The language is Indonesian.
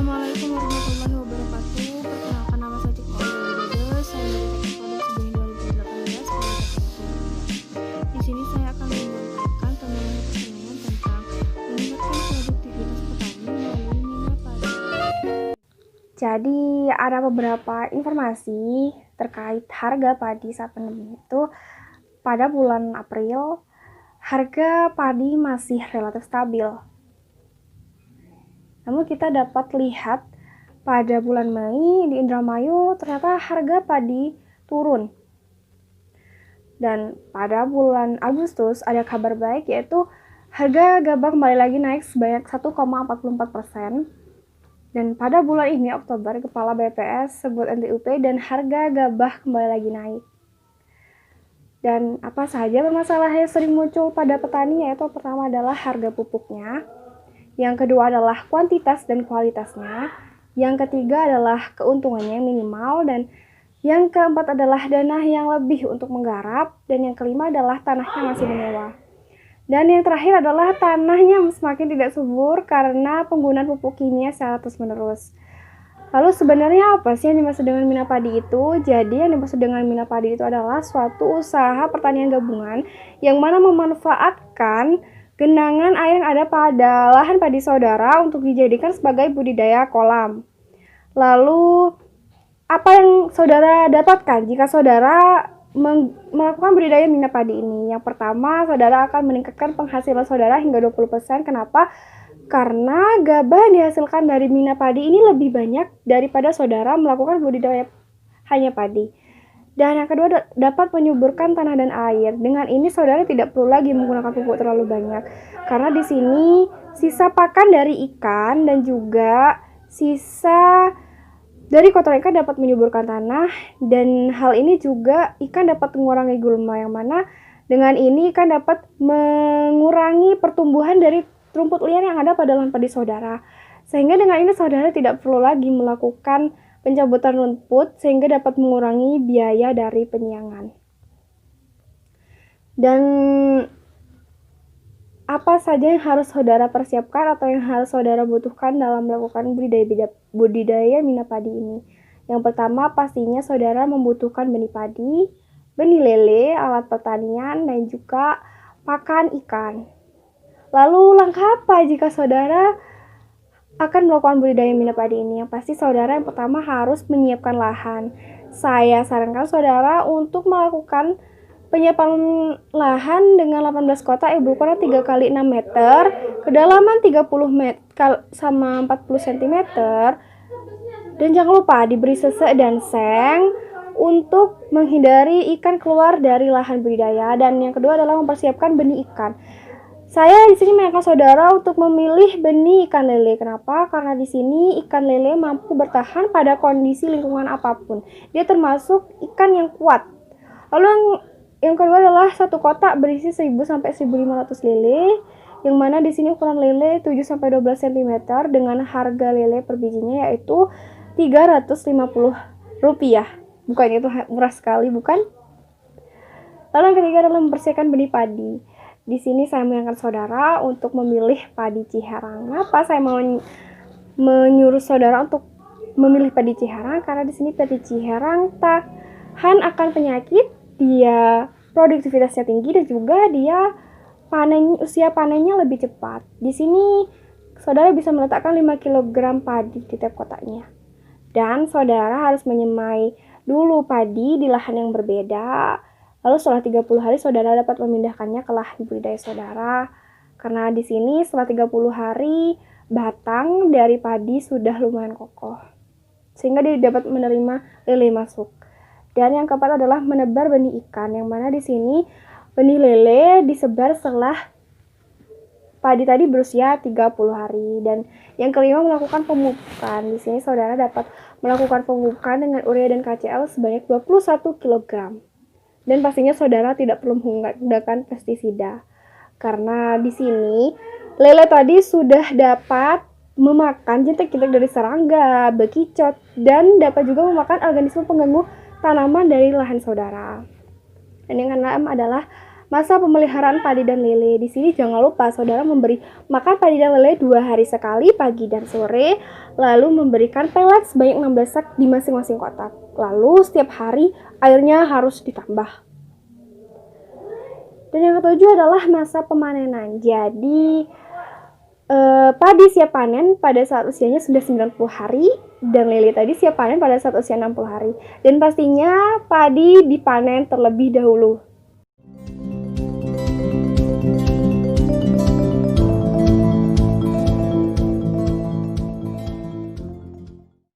Assalamualaikum warahmatullahi wabarakatuh. Perkenalkan, nama saya Cik Maulida Widodo. Saya dari Teknik Produk Sebening 2018 Politeknik. Di sini saya akan menyampaikan permainan tentang meningkatkan produktivitas petani melalui mina padi. Jadi ada beberapa informasi terkait harga padi saat pandemi itu. Pada bulan April, harga padi masih relatif stabil. Namun kita dapat lihat pada bulan Mei di Indramayu ternyata harga padi turun. Dan pada bulan Agustus ada kabar baik, yaitu harga gabah kembali lagi naik sebanyak 1,44%. Dan pada bulan ini Oktober, Kepala BPS sebut NTUP dan harga gabah kembali lagi naik. Dan apa saja permasalahan yang sering muncul pada petani, yaitu pertama adalah harga pupuknya, yang kedua adalah kuantitas dan kualitasnya, yang ketiga adalah keuntungannya yang minimal, dan yang keempat adalah dana yang lebih untuk menggarap, dan yang kelima adalah tanahnya masih menyewa. Dan yang terakhir adalah tanahnya semakin tidak subur karena penggunaan pupuk kimia secara terus-menerus. Lalu sebenarnya apa sih yang dimaksud dengan mina padi itu? Jadi yang dimaksud dengan mina padi itu adalah suatu usaha pertanian gabungan yang mana memanfaatkan genangan air yang ada pada lahan padi saudara untuk dijadikan sebagai budidaya kolam. Lalu apa yang saudara dapatkan jika saudara melakukan budidaya mina padi ini? Yang pertama, saudara akan meningkatkan penghasilan saudara hingga 20%. Kenapa? Karena gabah yang dihasilkan dari mina padi ini lebih banyak daripada saudara melakukan budidaya hanya padi. Dan yang kedua, dapat menyuburkan tanah dan air. Dengan ini saudara tidak perlu lagi menggunakan pupuk terlalu banyak. Karena di sini sisa pakan dari ikan dan juga sisa dari kotoran ikan dapat menyuburkan tanah, dan hal ini juga ikan dapat mengurangi gulma, yang mana dengan ini ikan dapat mengurangi pertumbuhan dari rumput liar yang ada pada lahan padi saudara. Sehingga dengan ini saudara tidak perlu lagi melakukan pencabutan rumput, sehingga dapat mengurangi biaya dari penyiangan. Dan apa saja yang harus saudara persiapkan atau yang harus saudara butuhkan dalam melakukan budidaya mina padi ini? Yang pertama, pastinya saudara membutuhkan benih padi, benih lele, alat pertanian, dan juga pakan ikan. Lalu langkah apa jika saudara akan melakukan budidaya mina padi ini? Yang pasti saudara yang pertama harus menyiapkan lahan. Saya sarankan saudara untuk melakukan penyiapan lahan dengan 18 kotak berukuran 3 x 6 meter, kedalaman 30 meter sama 40 cm, dan jangan lupa diberi sesek dan seng untuk menghindari ikan keluar dari lahan budidaya. Dan yang kedua adalah mempersiapkan benih ikan. Saya di sini menyarankan saudara untuk memilih benih ikan lele. Kenapa? Karena di sini ikan lele mampu bertahan pada kondisi lingkungan apapun. Dia termasuk ikan yang kuat. Lalu yang kedua adalah satu kotak berisi 1000 sampai 1500 lele, yang mana di sini ukuran lele 7 sampai 12 cm dengan harga lele per bijinya yaitu Rp350. Bukannya itu murah sekali, bukan? Lalu yang ketiga adalah membersihkan benih padi. Di sini saya menyarankan saudara untuk memilih padi Ciherang. Kenapa saya mau menyuruh saudara untuk memilih padi Ciherang? Karena di sini padi Ciherang tahan akan penyakit, dia produktivitasnya tinggi, dan juga dia usia panennya lebih cepat. Di sini saudara bisa meletakkan 5 kg padi di tiap kotaknya. Dan saudara harus menyemai dulu padi di lahan yang berbeda. Lalu setelah 30 hari saudara dapat memindahkannya ke lahan budidaya saudara. Karena di sini setelah 30 hari batang dari padi sudah lumayan kokoh, sehingga dia dapat menerima lele masuk. Dan yang keempat adalah menebar benih ikan, yang mana di sini benih lele disebar setelah padi tadi berusia 30 hari. Dan yang kelima, melakukan pemupukan. Di sini saudara dapat melakukan pemupukan dengan urea dan KCl sebanyak 21 kg. Dan pastinya saudara tidak perlu menggunakan pestisida. Karena di sini lele tadi sudah dapat memakan jentik-jentik dari serangga, bekicot, dan dapat juga memakan organisme pengganggu tanaman dari lahan saudara. Dan yang keenam adalah Masa pemeliharaan padi dan lele. Di sini jangan lupa saudara memberi makan padi dan lele 2 hari sekali, pagi dan sore, lalu memberikan pelet sebanyak 16 sak di masing-masing kotak. Lalu setiap hari airnya harus ditambah. Dan yang ketujuh adalah masa pemanenan. Jadi padi siap panen pada saat usianya sudah 90 hari dan lele tadi siap panen pada saat usia 60 hari. Dan pastinya padi dipanen terlebih dahulu.